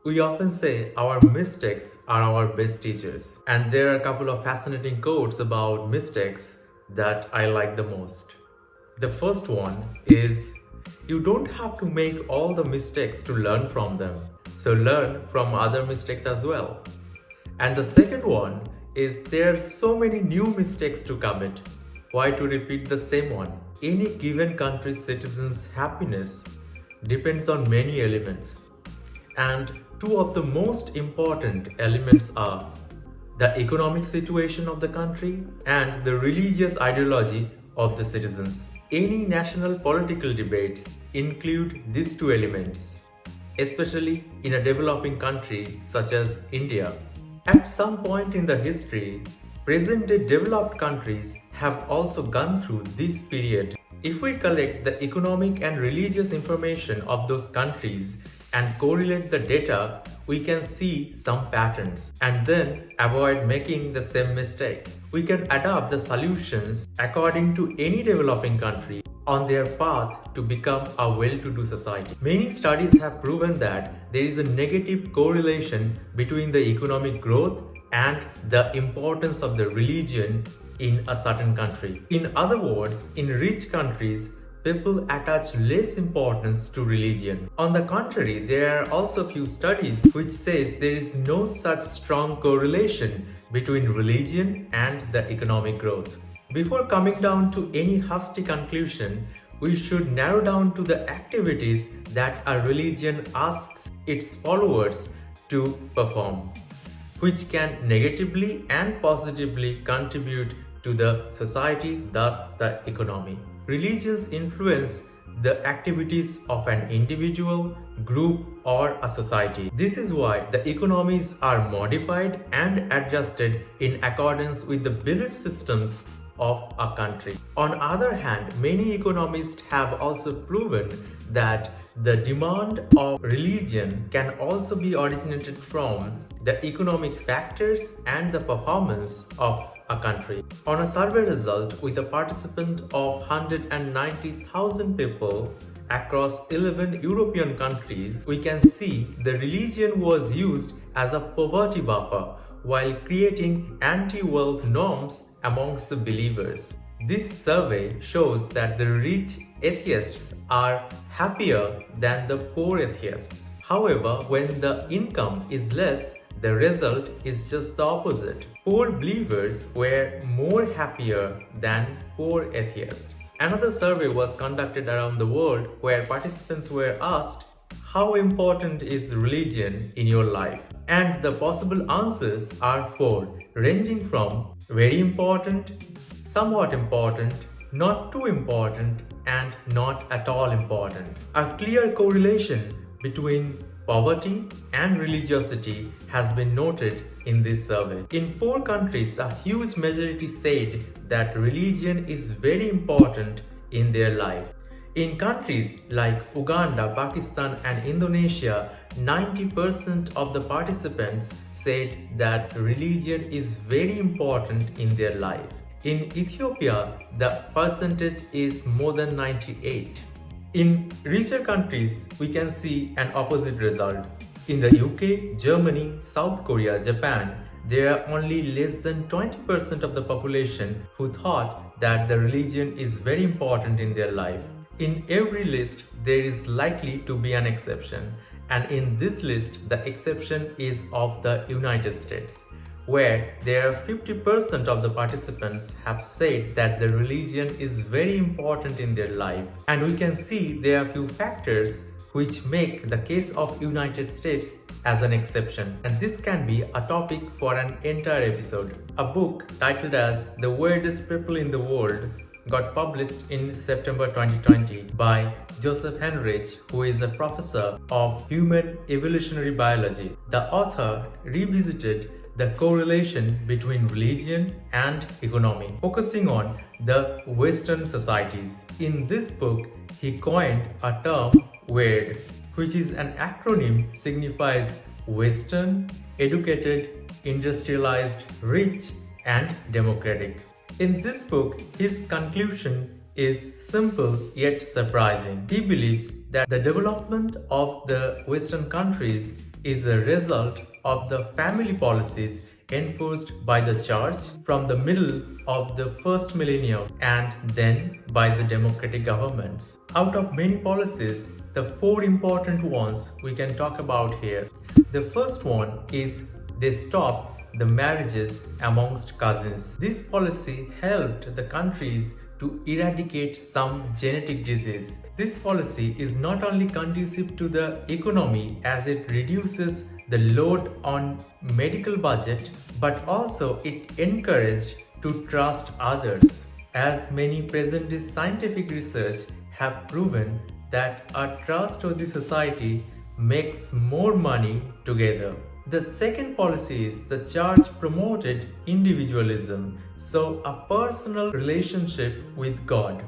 We often say our mistakes are our best teachers, and there are a couple of fascinating quotes about mistakes that I like the most. The first one is, you don't have to make all the mistakes to learn from them, so learn from other mistakes as well. And the second one is, there are so many new mistakes to commit. Why to repeat the same one? Any given country's citizens' happiness depends on many elements. And two of the most important elements are the economic situation of the country and the religious ideology of the citizens. Any national political debates include these two elements, especially in a developing country such as India. At some point in the history, present-day developed countries have also gone through this period. If we collect the economic and religious information of those countries and correlate the data, we can see some patterns and then avoid making the same mistake. We can adapt the solutions according to any developing country on their path to become a well-to-do society. Many studies have proven that there is a negative correlation between the economic growth and the importance of the religion in a certain country. In other words, in rich countries, people attach less importance to religion. On the contrary, there are also few studies which says there is no such strong correlation between religion and the economic growth. Before coming down to any hasty conclusion, we should narrow down to the activities that a religion asks its followers to perform, which can negatively and positively contribute to the society, thus the economy. Religions influence the activities of an individual, group, or a society. This is why the economies are modified and adjusted in accordance with the belief systems of a country. On other hand, many economists have also proven that the demand of religion can also be originated from the economic factors and the performance of a country. On a survey result with a participant of 190,000 people across 11 European countries, we can see the religion was used as a poverty buffer while creating anti-wealth norms amongst the believers. This survey shows that the rich atheists are happier than the poor atheists. However, when the income is less, the result is just the opposite. Poor believers were more happier than poor atheists. Another survey was conducted around the world where participants were asked, how important is religion in your life? And the possible answers are four, ranging from very important, somewhat important, not too important, and not at all important. A clear correlation between poverty and religiosity has been noted in this survey. In poor countries, a huge majority said that religion is very important in their life. In countries like Uganda, Pakistan, and Indonesia, 90% of the participants said that religion is very important in their life. In Ethiopia, the percentage is more than 98. In richer countries, we can see an opposite result. In the UK, Germany, South Korea, Japan, there are only less than 20% of the population who thought that the religion is very important in their life. In every list, there is likely to be an exception, and in this list, the exception is of the United States, where there are 50% of the participants have said that the religion is very important in their life. And we can see there are few factors which make the case of United States as an exception. And this can be a topic for an entire episode. A book titled as The Weirdest People in the World got published in September 2020 by Joseph Henrich, who is a professor of human evolutionary biology. The author revisited the correlation between religion and economy, focusing on the Western societies. In this book, he coined a term WEIRD, which is an acronym signifies Western, educated, industrialized, rich, and democratic. In this book, his conclusion is simple yet surprising. He believes that the development of the Western countries is the result of the family policies enforced by the church from the middle of the first millennium and then by the democratic governments. Out of many policies, the four important ones we can talk about here. The first one is they stop the marriages amongst cousins. This policy helped the countries to eradicate some genetic disease. This policy is not only conducive to the economy as it reduces the load on medical budget, but also it encouraged to trust others, as many present-day scientific research have proven that a trustworthy society makes more money together. The second policy is the church promoted individualism, so a personal relationship with God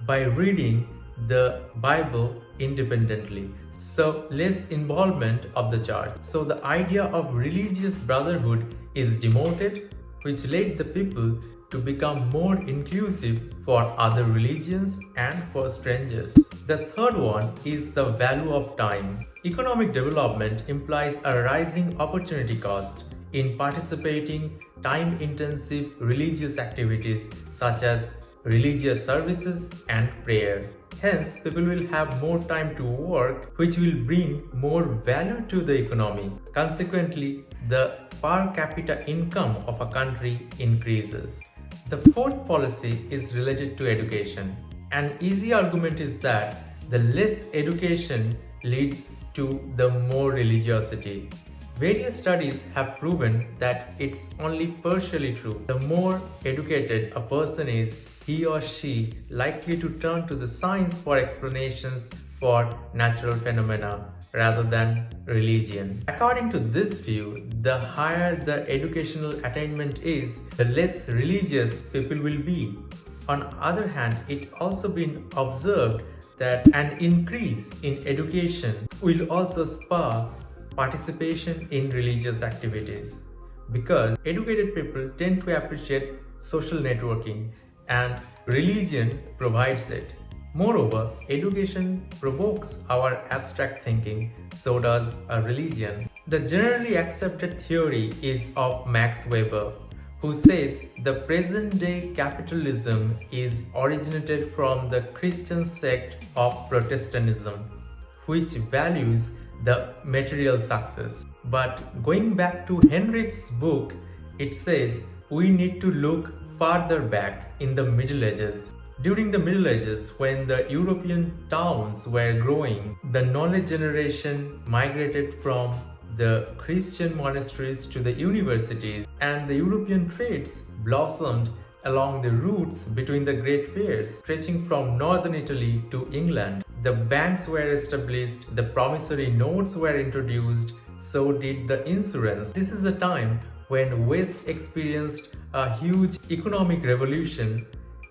by reading the Bible independently, so less involvement of the church. So the idea of religious brotherhood is demoted, which led the people to become more inclusive for other religions and for strangers. The third one is the value of time. Economic development implies a rising opportunity cost in participating time-intensive religious activities such as religious services and prayer. Hence, people will have more time to work, which will bring more value to the economy. Consequently, the per capita income of a country increases. The fourth policy is related to education. An easy argument is that the less education leads to the more religiosity. Various studies have proven that it's only partially true. The more educated a person is, he or she likely to turn to the science for explanations for natural phenomena rather than religion. According to this view, the higher the educational attainment is, the less religious people will be. On the other hand, it also been observed that an increase in education will also spur participation in religious activities, because educated people tend to appreciate social networking and religion provides it. Moreover, education provokes our abstract thinking, so does a religion. The generally accepted theory is of Max Weber, who says the present-day capitalism is originated from the Christian sect of Protestantism, which values the material success. But going back to Henrich's book, it says we need to look farther back in the Middle Ages. During the Middle Ages, when the European towns were growing, the knowledge generation migrated from the Christian monasteries to the universities, and the European trades blossomed along the routes between the great fairs, stretching from northern Italy to England. The banks were established, the promissory notes were introduced, so did the insurance. This is the time when West experienced a huge economic revolution,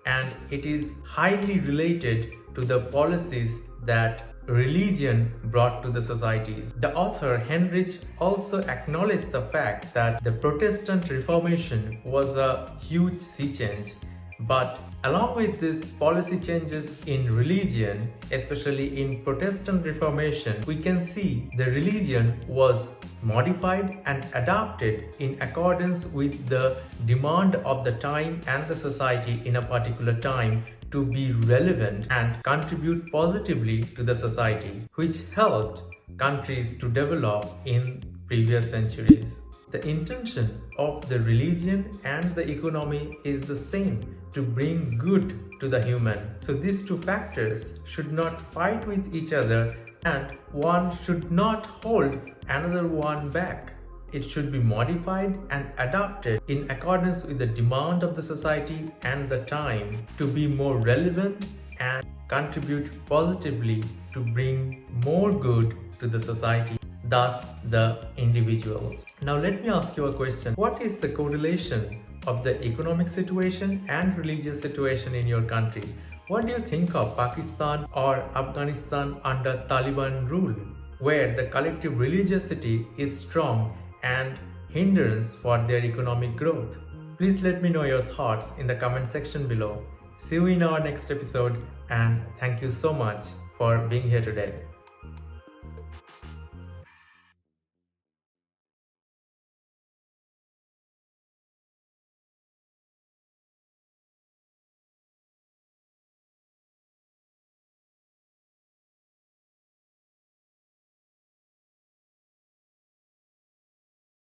and it is highly related to the policies that religion brought to the societies. The author Heinrich also acknowledged the fact that the Protestant Reformation was a huge sea change. But along with these policy changes in religion, especially in Protestant Reformation, we can see the religion was modified and adapted in accordance with the demand of the time and the society in a particular time to be relevant and contribute positively to the society, which helped countries to develop in previous centuries. The intention of the religion and the economy is the same, to bring good to the human. So these two factors should not fight with each other, and one should not hold another one back. It should be modified and adapted in accordance with the demand of the society and the time to be more relevant and contribute positively to bring more good to the society, thus the individuals. Now let me ask you a question. What is the correlation of the economic situation and religious situation in your country? What do you think of Pakistan or Afghanistan under Taliban rule, where the collective religiosity is strong and hindrance for their economic growth? Please let me know your thoughts in the comment section below. See you in our next episode, and thank you so much for being here today.